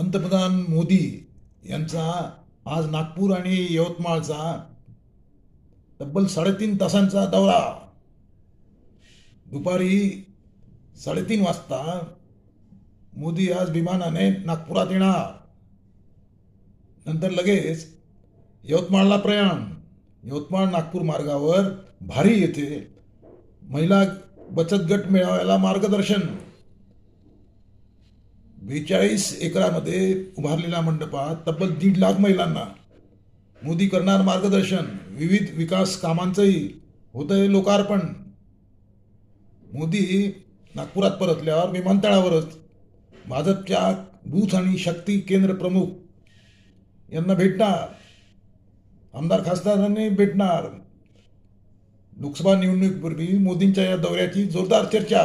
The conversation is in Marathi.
पंतप्रधान मोदी यांचा आज नागपूर आणि यवतमाळचा तब्बल 3.5 तासांचा दौरा. दुपारी 3:30 वाजता मोदी आज विमानाने नागपुरात येणार. नंतर लगेच यवतमाळला प्रयाण. यवतमाळ नागपूर मार्गावर भारी येथे महिला बचत गट मेळाव्याला मार्गदर्शन. 42 एकरामध्ये उभारलेल्या मंडपात तब्बल 1.5 लाख महिलांना मोदी करणार मार्गदर्शन. विविध विकास कामांचंही होतंय लोकार्पण. मोदी नागपुरात परतल्यावर विमानतळावरच भाजपच्या बूथ आणि शक्ती केंद्र प्रमुख यांना भेटणार. आमदार खासदारांनी भेटणार. लोकसभा निवडणुकीपूर्वी मोदींच्या या दौऱ्याची जोरदार चर्चा.